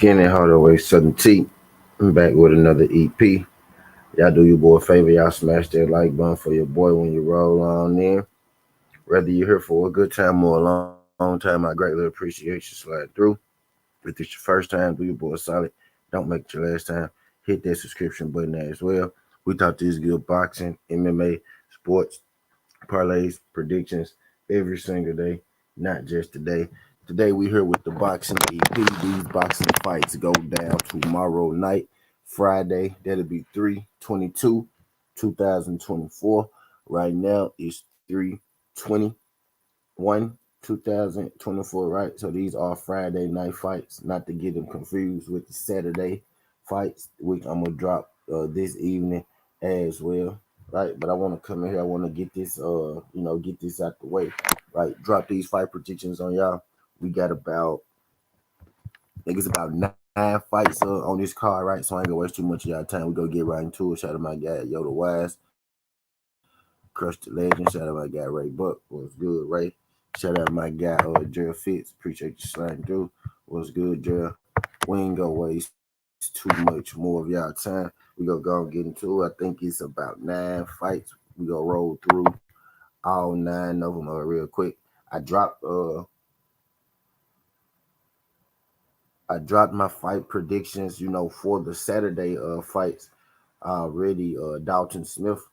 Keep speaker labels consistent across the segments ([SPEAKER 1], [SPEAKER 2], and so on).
[SPEAKER 1] Skinny Hardaway Southern T. I'm back with another EP. Y'all do your boy a favor, y'all smash that like button for your boy when you roll on in. Whether you're here for a good time or a long time, I greatly appreciate you slide through. If it's your first time, do your boy a solid. Don't make it your last time. Hit that subscription button as well. We talk this good boxing, MMA, sports, parlays, predictions every single day, not just today. Today we here with the boxing EP. These boxing fights go down tomorrow night, Friday. That'll be 3/22, 2024. Right now it's 3/21, 2024, right? So these are Friday night fights, not to get them confused with the Saturday fights, which I'm gonna drop this evening as well, right? But I want to come in here. I want to get this, get this out the way, right? Drop these fight predictions on y'all. We got I think it's about nine fights on this card, right? So I ain't gonna waste too much of y'all time. We go get right into it. Shout out my guy Yoda Wise, Crush the Legend. Shout out my guy Ray Buck. What's good, Ray? Shout out my guy Gerald Fitz. Appreciate you sliding through. What's good, Gerald? We ain't gonna waste too much more of y'all time. We gonna go and get into it. I think it's about 9 fights. We gonna roll through all 9 of them real quick. I dropped uh I dropped my fight predictions, for the Saturday fights already. Dalton Smith.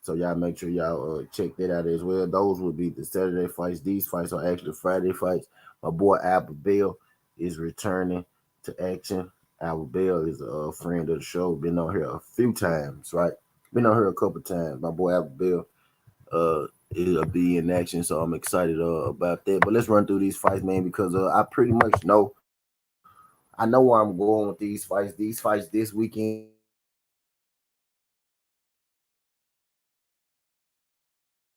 [SPEAKER 1] So y'all make sure y'all check that out as well. Those would be the Saturday fights. These fights are actually Friday fights. My boy Albert Bell is returning to action. Albert Bell is a friend of the show. Been on here a few times, right? Been on here a couple times. My boy Albert Bell it'll be in action, so I'm excited about that. But let's run through these fights, man, because I pretty much know I know where I'm going with these fights. These fights this weekend,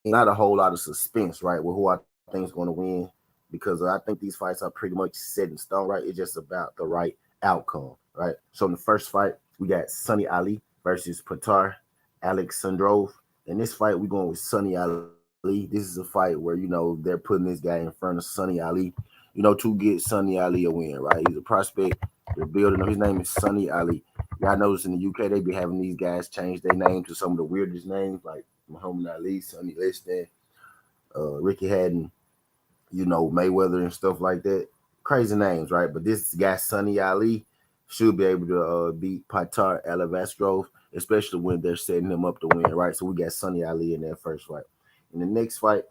[SPEAKER 1] not a whole lot of suspense, right? With who I think is going to win, because I think these fights are pretty much set in stone, right? It's just about the right outcome, right? So in the first fight, we got Sonny Ali versus Petar Alexandrov. In this fight, we're going with Sonny Ali. This is a fight where they're putting this guy in front of Sonny Ali, to get Sonny Ali a win, right? He's a prospect. They're building him. His name is Sonny Ali. Y'all notice in the UK they be having these guys change their name to some of the weirdest names, like Muhammad Ali, Sonny Liston, Ricky Haddon, Mayweather and stuff like that. Crazy names, right? But this guy, Sonny Ali, should be able to beat Patar Alavastrov, especially when they're setting him up to win, right? So we got Sonny Ali in that first fight. In the next fight,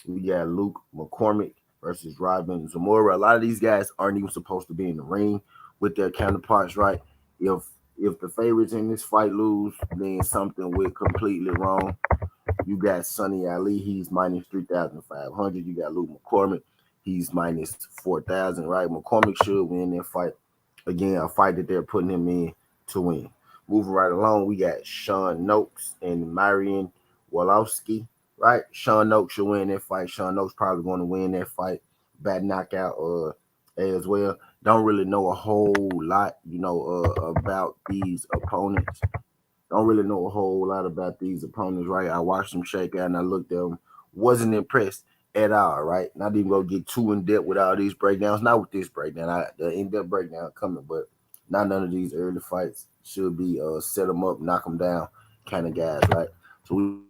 [SPEAKER 1] we got Luke McCormick versus Robin Zamora. A lot of these guys aren't even supposed to be in the ring with their counterparts, right? If if the favorites in this fight lose, then something went completely wrong. You got Sonny Ali, he's minus 3,500. You got Luke McCormick, he's minus 4,000, right? McCormick should win that fight. Again, a fight that they're putting him in to win. Moving right along, we got Sean Noakes and Marion Wolowski, right? Sean Noakes should win that fight. Sean Noakes probably going to win that fight. Bad knockout as well. Don't really know a whole lot, about these opponents. Don't really know a whole lot about these opponents, right? I watched them shake out and I looked at them. Wasn't impressed at all, right? Not even gonna get too in depth with all these breakdowns. Not with this breakdown. The in depth breakdown coming, but not none of these early fights should be set them up, knock them down kind of guys, right? So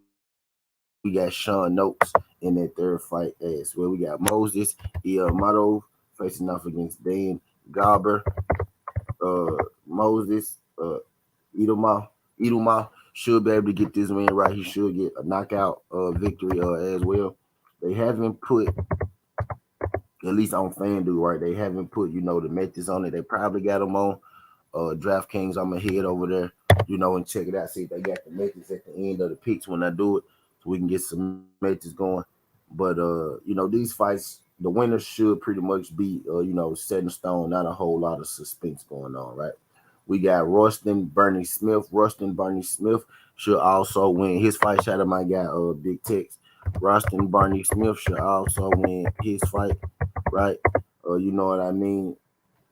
[SPEAKER 1] we got Sean Noakes in that third fight as well. We got Moses Iamado facing off against Dan Garber. Moses Idoma should be able to get this win right. He should get a knockout victory as well. They haven't put, at least on FanDuel, right? They haven't put, the methods on it. They probably got them on DraftKings. I'm gonna head over there, and check it out. See if they got the methods at the end of the picks when I do it, so we can get some methods going. But these fights, the winners should pretty much be, set in stone. Not a whole lot of suspense going on, right? We got Rustin Bernie Smith. Rustin Bernie Smith should also win his fight. Shout out my guy, Big Tex. Rustin Bernie Smith should also win his fight, right? You know what I mean?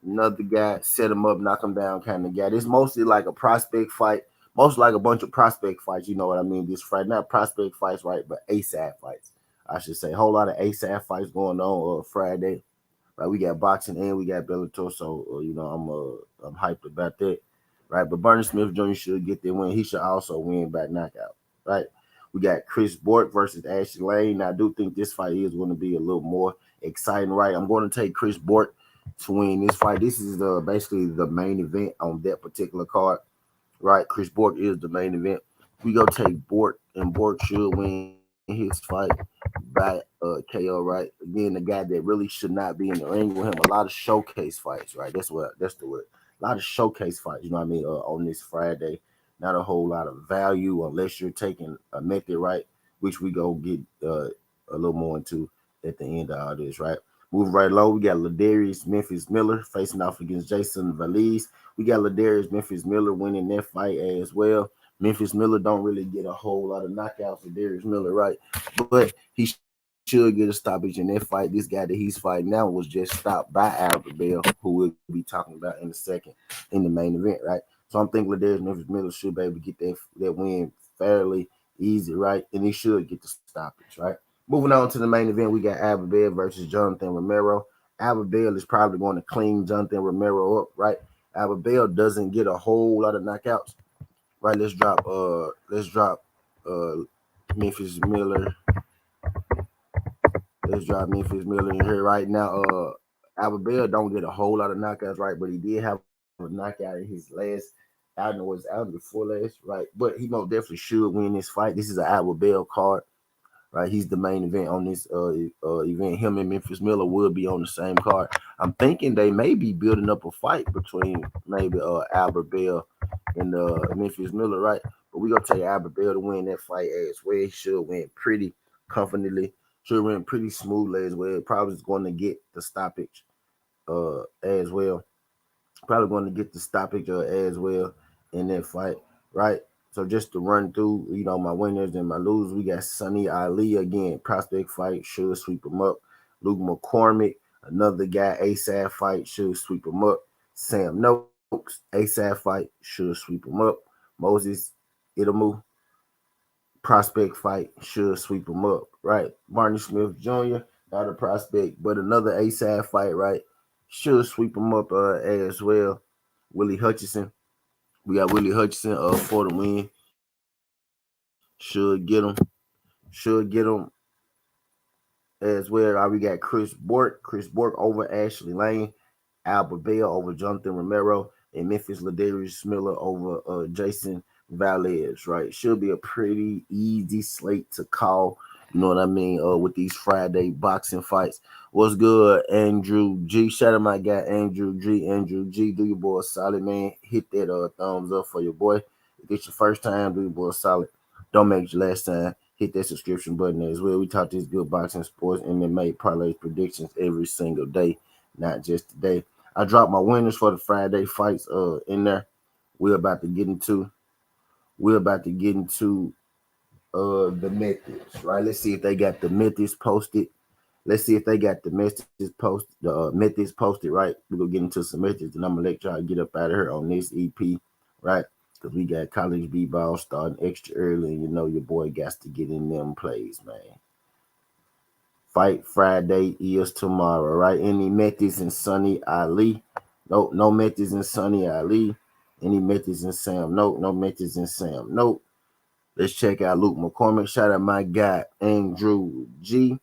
[SPEAKER 1] Another guy, set him up, knock him down kind of guy. This mostly like a prospect fight, mostly like a bunch of prospect fights. You know what I mean? This Friday, not prospect fights, right? But ASAP fights, I should say. Whole lot of ASAP fights going on Friday. Right, we got boxing and we got Bellator, so I'm hyped about that. Right, but Bernie Smith Jr. should get the win. He should also win by knockout. Right, we got Chris Bourke versus Ashley Lane. Now, I do think this fight is going to be a little more exciting. Right, I'm going to take Chris Bourke to win this fight. This is basically the main event on that particular card. Right, Chris Bourke is the main event. We go take Bourke, and Bourke should win his fight by KO. Right, again, the guy that really should not be in the ring with him. A lot of showcase fights. Right, that's the word. A lot of showcase fights. You know what I mean? On this Friday, not a whole lot of value unless you're taking a method, right, which we go get a little more into at the end of all this. Right. Moving right low, we got Ladarius Memphis Miller facing off against Jason Valise. We got Ladarius Memphis Miller winning that fight as well. Memphis Miller don't really get a whole lot of knockouts with Darius Miller, right? But he should get a stoppage in that fight. This guy that he's fighting now was just stopped by Albert Bell, who we'll be talking about in a second in the main event, right? So I'm thinking Ladarius Memphis Miller should be able to get that win fairly easy, right? And he should get the stoppage, right? Moving on to the main event, we got Albert Bell versus Jonathan Romero. Albert Bell is probably going to clean Jonathan Romero up, right? Albert Bell doesn't get a whole lot of knockouts. Right, let's drop uh Memphis Miller. Let's drop Memphis Miller in here right now. Albert Bell don't get a whole lot of knockouts, right? But he did have a knockout in his last, I don't know what's out before last, right? But he most definitely should win this fight. This is an Albert Bell card, right? He's the main event on this event. Him and Memphis Miller will be on the same card. I'm thinking they may be building up a fight between maybe Albert Bell and Memphis Miller, right? But we gonna take Albert Bell to win that fight as well. He should win pretty confidently. Should win pretty smoothly as well. Probably is going to get the stoppage as well. Probably going to get the stoppage as well in that fight, right? So just to run through, my winners and my losers, we got Sonny Ali again, prospect fight, should sweep him up. Luke McCormick, another guy, ASAP fight, should sweep him up. Sam Noakes, ASAP fight, should sweep him up. Moses Itamu, prospect fight, should sweep him up, right? Barney Smith Jr., not a prospect, but another ASAP fight, right? Should sweep him up as well. Willie Hutchinson, we got Willie Hutchinson for the win. Should get him as well. Right, we got Chris Bourke. Chris Bourke over Ashley Lane. Albert Bell over Jonathan Romero. And Memphis Ladarius Miller over Jason Valles, right? Should be a pretty easy slate to call. You know what I mean? With these Friday boxing fights. What's good, Andrew G? Shout out my guy, Andrew G. Andrew G, do your boy a solid, man. Hit that thumbs up for your boy. If it's your first time, do your boy a solid. Don't make it your last time. Hit that subscription button as well. We talk this good boxing, sports, MMA parlay predictions every single day, not just today. I dropped my winners for the Friday fights in there. We're about to get into the methods, right? Let's see if they got the methods posted. Let's see if they got the methods posted, right? We're gonna get into some methods, and I'm gonna let y'all get up out of here on this EP, right? Because we got college b-ball starting extra early, and your boy got to get in them plays, man. Fight Friday is tomorrow, right? Any methods in Sonny Ali? Nope, no methods in Sonny Ali. Any methods in Sam? Nope, no methods in Sam. Nope. Let's check out Luke McCormick. Shout out my guy Andrew G.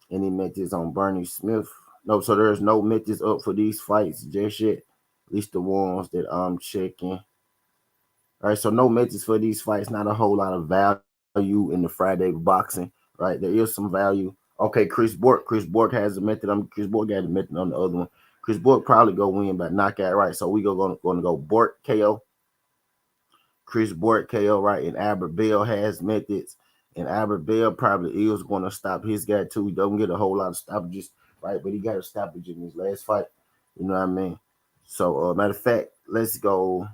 [SPEAKER 1] Any methods on Bernie Smith? Nope. So there's no methods up for these fights just yet. At least the ones that I'm checking. All right. So no methods for these fights. Not a whole lot of value in the Friday boxing. Right. There is some value. Okay, Chris Bourke. Chris Bourke has a method. Chris Bourke got a method on the other one. Chris Bourke probably go win by knockout, right? So we going to go Bourke KO. Chris Bourke KO, right? And Albert Bell has methods. And Albert Bell probably is going to stop his guy too. He don't get a whole lot of stoppages, right? But he got a stoppage in his last fight. You know what I mean? So, matter of fact, let's go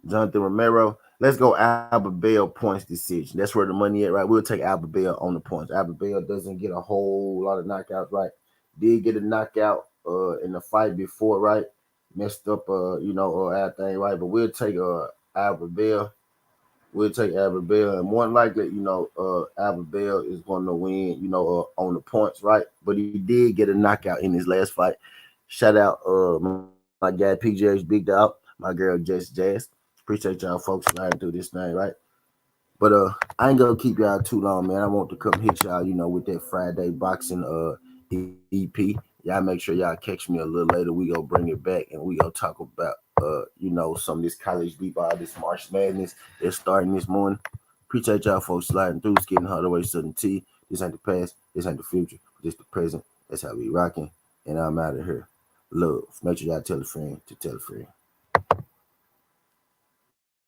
[SPEAKER 1] Jonathan Romero. Let's go Albert Bell points decision. That's where the money at, right? We'll take Albert Bell on the points. Albert Bell doesn't get a whole lot of knockouts, right? Did get a knockout in the fight before, right? Messed up everything, right? But we'll take Albert Bell we'll take Albert Bell, and more than likely, Albert Bell is going to win, on the points, right? But he did get a knockout in his last fight. Shout out, my guy PJH Big Dog, my girl Jazz. Appreciate y'all folks sliding through this thing, right? But I ain't gonna keep y'all too long, man. I want to come hit y'all, with that Friday boxing EP. Y'all make sure y'all catch me a little later. We gonna bring it back and we gonna talk about some of this college b-ball, this March Madness that's starting this morning. Appreciate y'all folks sliding through, it's getting hard away Southern T. This ain't the past, this ain't the future, this the present. That's how we rocking. And I'm out of here. Love. Make sure y'all tell a friend to tell a friend.